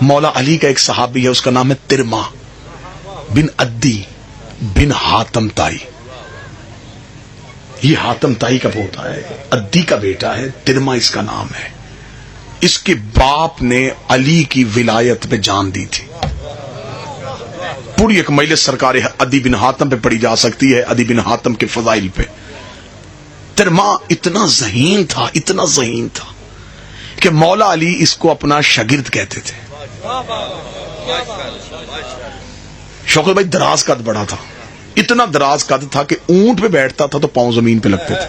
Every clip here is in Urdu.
مولا علی کا ایک صحابی ہے، اس کا نام ہے ترما بن عدی بن حاتم تائی. یہ حاتم تائی کا پوتا ہے، عدی کا بیٹا ہے، ترما اس کا نام ہے. اس کے باپ نے علی کی ولایت پہ جان دی تھی. پوری ایک مجلس سرکار عدی بن حاتم پہ پڑھی جا سکتی ہے، عدی بن حاتم کے فضائل پہ. ترما اتنا ذہین تھا کہ مولا علی اس کو اپنا شاگرد کہتے تھے. شوکت بھائی دراز قد بڑا تھا، اتنا دراز قد تھا کہ اونٹ پہ بیٹھتا تھا تو پاؤں زمین پہ لگتے تھے.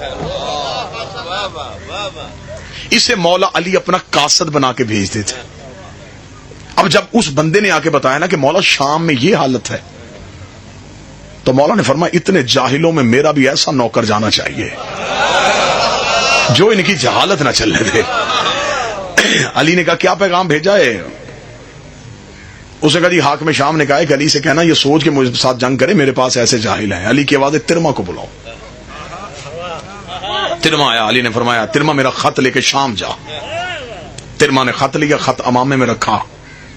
اسے مولا علی اپنا قاصد بنا کے بھیجتے تھے. اب جب اس بندے نے آ کے بتایا نا کہ مولا شام میں یہ حالت ہے، تو مولا نے فرمایا اتنے جاہلوں میں میرا بھی ایسا نوکر جانا چاہیے جو ان کی جہالت نہ چلنے دے. علی نے کہا کیا پیغام بھیجا ہے؟ اسے کہا جی حاکم شام نے کہا ہے کہ علی سے کہنا یہ سوچ کے مجھے ساتھ جنگ کرے، میرے پاس ایسے جاہل ہیں. علی کی آواز ہے ترما کو بلاؤ. ترما آیا. علی نے فرمایا ترما میرا خط لے کے شام جا. ترما نے خط لیا، خط امامے میں رکھا،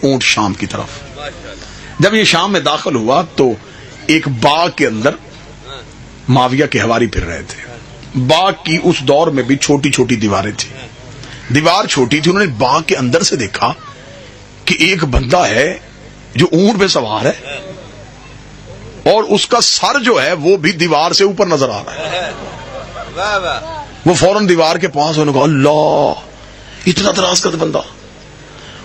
اونٹ شام کی طرف. جب یہ شام میں داخل ہوا تو ایک باغ کے اندر معاویہ کے حواری پھر رہے تھے. باغ کی اس دور میں بھی چھوٹی چھوٹی دیواریں تھی، دیوار چھوٹی تھی. انہوں نے باغ کے اندر سے دیکھا کہ ایک بندہ ہے جو اونٹ پہ سوار ہے اور اس کا سر جو ہے وہ بھی دیوار سے اوپر نظر آ رہا ہے. وہ فوراً دیوار کے پاس انہوں نے کہا اللہ اتنا دراز قد بندہ،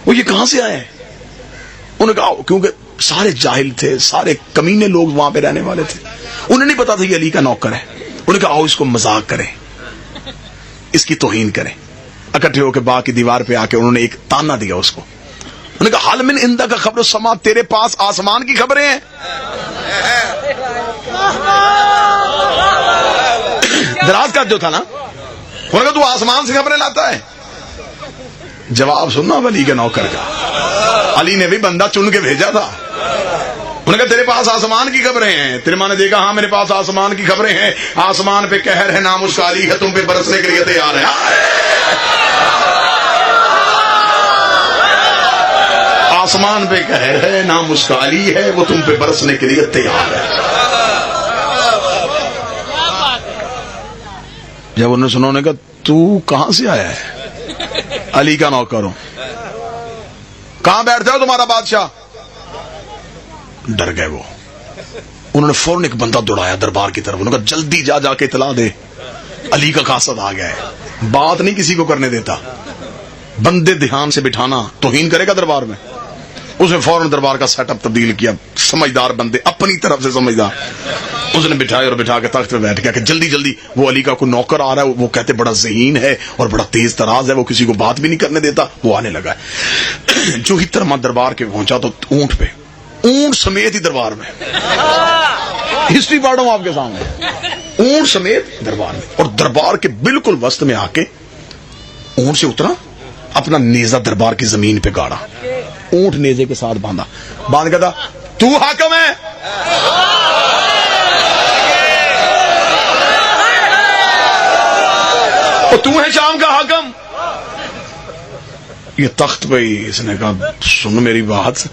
وہ یہ کہاں سے آئے؟ انہوں نے کہا کیونکہ سارے جاہل تھے، سارے کمینے لوگ وہاں پہ رہنے والے تھے، انہیں نہیں پتا تھا یہ علی کا نوکر ہے. انہوں نے کہا آؤ اس کو مذاق کریں، اس کی توہین کریں. اکٹھے ہو کے باغ کی دیوار پہ آ کے انہوں نے ایک تانا دیا اس کو. انہوں نے کہا حل من عندک خبر السماء، تیرے پاس آسمان کی خبریں ہیں؟ دراز کا جو تھا نا، انہوں نے کہا تو آسمان سے خبریں لاتا ہے؟ جواب سننا علی کے نوکر کا. علی نے بھی بندہ چن کے بھیجا تھا. انہوں نے کہا تیرے پاس آسمان کی خبریں ہیں؟ تیرے ماں نے دیکھا ہاں میرے پاس آسمان کی خبریں ہیں. آسمان پہ قہر ہے، نام اس کا علی ہے، تم پہ برسنے کے لیے تیار ہے. آسمان پہ قہر ہے، نام اس کا علی ہے، وہ تم پہ برسنے کے لیے تیار ہے. جب انہوں نے سنا، انہوں نے کہا تو کہاں سے آیا ہے؟ علی کا نوکر ہوں. کہاں بیٹھتا ہے تمہارا بادشاہ؟ ڈر گئے وہ. انہوں نے فوراً ایک بندہ دوڑایا دربار کی طرف. انہوں نے کہا جلدی جا کے اطلاع دے علی کا قاصد آ گیا ہے. بات نہیں کسی کو کرنے دیتا، بندے دھیان سے بٹھانا، توہین کرے گا دربار میں. اس نے فوراً دربار کا سیٹ اپ تبدیل کیا، سمجھدار بندے اپنی طرف سے سمجھدار. اس نے بٹھائے اور بٹھا کے تخت پہ بیٹھ گیا کہ جلدی جلدی وہ علی کا کوئی نوکر آ رہا ہے. وہ کہتے بڑا ذہین ہے اور بڑا تیز تراز ہے، وہ کسی کو بات بھی نہیں کرنے دیتا. وہ آنے لگا. جو ہی ترما دربار کے پہنچا تو اونٹ پہ، اونٹ سمیت ہی دربار میں. ہسٹری پڑھ رہا ہوں آپ کے سامنے. اونٹ سمیت دربار میں، اور دربار کے بالکل وسط میں آ کے اونٹ سے اترا، اپنا نیزہ دربار کی زمین پہ گاڑا، اونٹ نیزے کے ساتھ باندھ کے تھا تو حاکم ہے. تو ہے شام کا حاکم. یہ تخت پہ ہی اس نے کہا سن میری بات،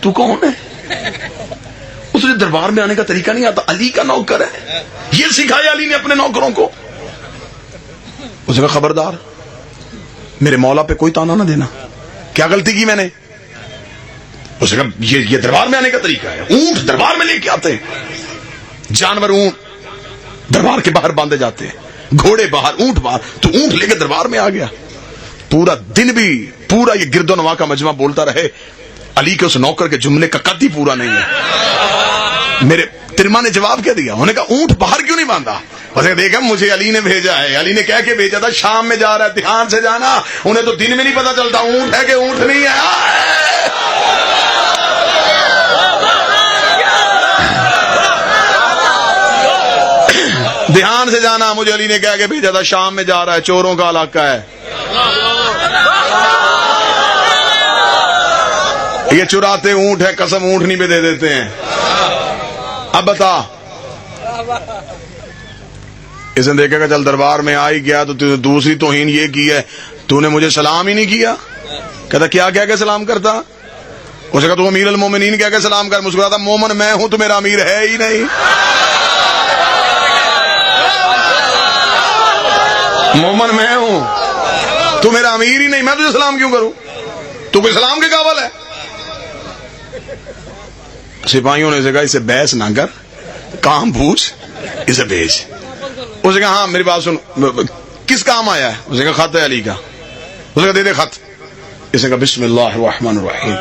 تو کون ہے؟ اس نے دربار میں آنے کا طریقہ نہیں آتا، علی کا نوکر ہے، یہ سکھایا علی نے اپنے نوکروں کو. اس نے کہا خبردار میرے مولا پہ کوئی تانا نہ دینا. کیا غلطی کی میں نے؟ اس نے کہا یہ دربار میں آنے کا طریقہ ہے، اونٹ دربار میں لے کے آتے ہیں، جانور اونٹ دربار کے باہر باندھے جاتے ہیں، گھوڑے باہر، اونٹ باہر، تو اونٹ لے کے دربار میں آ گیا. پورا دن بھی پورا یہ گرد و نواح کا مجمع بولتا رہے، علی کے اس نوکر کے جملے کا قد ہی پورا نہیں ہے. میرے ترما نے جواب کیا دیا؟ انہوں نے کہا اونٹ باہر کیوں نہیں باندھا؟ اسے دیکھا مجھے علی نے بھیجا ہے، علی نے کہہ کے بھیجا تھا شام میں جا رہا ہے، دھیان سے جانا. انہیں تو دن میں نہیں پتا چلتا اونٹ ہے کہ اونٹ نہیں ہے. دھیان سے جانا، مجھے علی نے کہہ کے بھیجا تھا شام میں جا رہا ہے، چوروں کا علاقہ ہے. یہ چراتے اونٹ ہے، قسم اونٹنی پہ دے دیتے ہیں. اب بتا. اس نے دیکھا کہ چل دربار میں آ ہی گیا تو دوسری توہین یہ کی ہے، تو نے مجھے سلام ہی نہیں کیا. کہتا کیا کہہ کے سلام کرتا؟ اسے کہا تو امیر المومنین کہہ کے سلام کر. مسکراتا مومن میں ہوں تو میرا امیر ہے ہی نہیں. مومن میں ہوں تو میرا امیر ہی نہیں, میں تجھے سلام کیوں کروں؟ تو کوئی سلام کے قابل ہے؟ سپاہیوں نے اسے کہا اسے بحث نہ کر, کام پوچھ, اسے بھیج. اسے کہا ہاں میری بات سن, کس کام آیا ہے؟ اسے کہا خط ہے علی کا. اسے کہا دے دے خط. اس نے کہا بسم اللہ الرحمن الرحیم.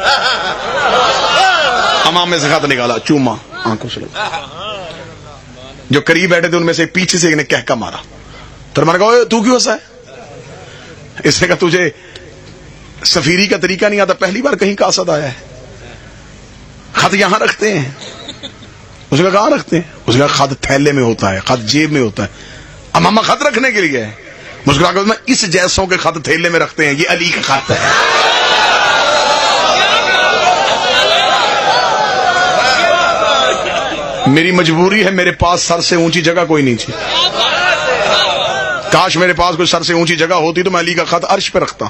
امام میں سے خط نکالا, چوما آنکھوں سے لگا. جو قریب بیٹھے تھے ان میں سے پیچھے سے ایک نے کہہ مارا. تو میں نے کہا تو کیوں ہنسا ہے؟ اس نے کہا تجھے سفیری کا طریقہ نہیں آتا, پہلی بار کہیں قاصد آیا ہے, خط یہاں رکھتے ہیں. اس نے کہا کہاں رکھتے ہیں؟ اس نے کہا خط تھیلے میں ہوتا ہے, خط جیب میں ہوتا ہے. امامہ خط رکھنے کے لیے ہے. مسکرا کر اس جیسوں کے خط تھیلے میں رکھتے ہیں, یہ علی کا خط ہے. میری مجبوری ہے, میرے پاس سر سے اونچی جگہ کوئی نہیں تھی. کاش میرے پاس کوئی سر سے اونچی جگہ ہوتی تو میں علی کا خط عرش پہ رکھتا.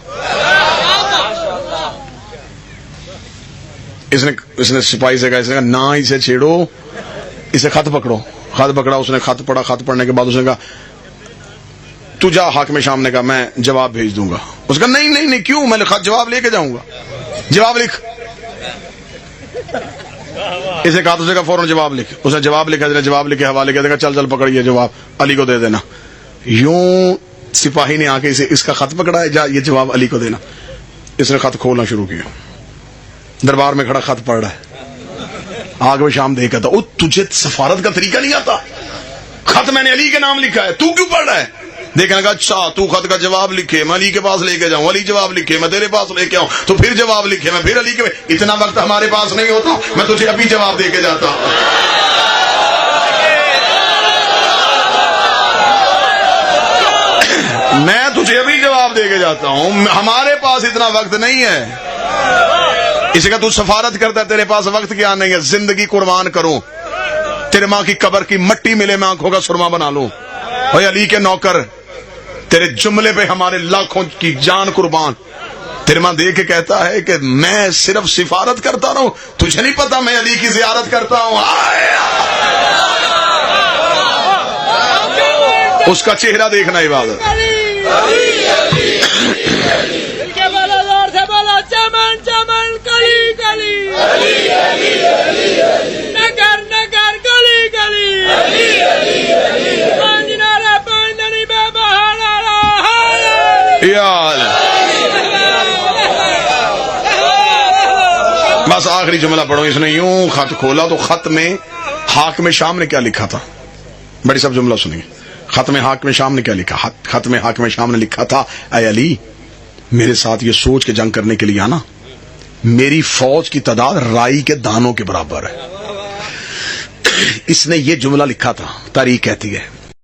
اس نے سپاہی سے کہا, اس نے کہا نہ اسے چھیڑو, اسے خط پکڑو. خط پکڑا, اس نے خط پڑھا. خط پڑھنے کے بعد اس نے کہا تو جا. حاکم شام نے کہا میں جواب بھیج دوں گا. اس کا نہیں نہیں نہیں, کیوں, میں خط جواب لے کے جاؤں گا. جواب لکھ. اسے کہا تو اسے کہا فوراً جواب لکھ. اس نے جواب لکھا, جواب لکھے حوالے کیا, چل چل پکڑیے جواب علی کو دے دینا. یوں سپاہی نے آ کے اس کا خط پکڑا ہے, جا یہ جواب علی کو دینا. اس نے خط کھولنا شروع کیا, دربار میں کھڑا خط پڑھ رہا ہے. آگ میں شام دیکھا تھا, تجھے سفارت کا طریقہ نہیں آتا, خط میں نے علی کے نام لکھا ہے, تو کیوں پڑھ رہا ہے؟ دیکھنے کا اچھا تو خط کا جواب لکھے, میں علی کے پاس لے کے جاؤں, علی جواب لکھے, میں تیرے پاس لے کے آؤں, تو پھر جواب لکھے, میں پھر علی کے. اتنا وقت ہمارے پاس نہیں ہوتا, میں تجھے ابھی جواب دے کے جاتا ہوں. میں تجھے ابھی جواب دے کے جاتا ہوں, ہمارے پاس اتنا وقت نہیں ہے. اسی کا تو سفارت کرتا ہے, تیرے پاس وقت کیا نہیں ہے. زندگی قربان کروں, تیرے ماں کی قبر کی مٹی ملے, میں آنکھوں کا سرما بنا لوں. اوے علی کے نوکر, تیرے جملے پہ ہمارے لاکھوں کی جان قربان. تیرے ماں دیکھ کے کہتا ہے کہ میں صرف سفارت کرتا رہوں, تجھے نہیں پتا میں علی کی زیارت کرتا ہوں. اس کا چہرہ دیکھنا عبادت. بس آخری جملہ پڑھو. اس نے یوں خط کھولا تو خط میں حاکم شام نے کیا لکھا تھا, بڑی سب جملہ سنیں. خط میں حاکم شام نے کیا لکھا؟ خط میں حاکم شام نے لکھا تھا, اے علی میرے ساتھ یہ سوچ کے جنگ کرنے کے لیے آنا, میری فوج کی تعداد رائی کے دانوں کے برابر ہے. اس نے یہ جملہ لکھا تھا, تاریخ کہتی ہے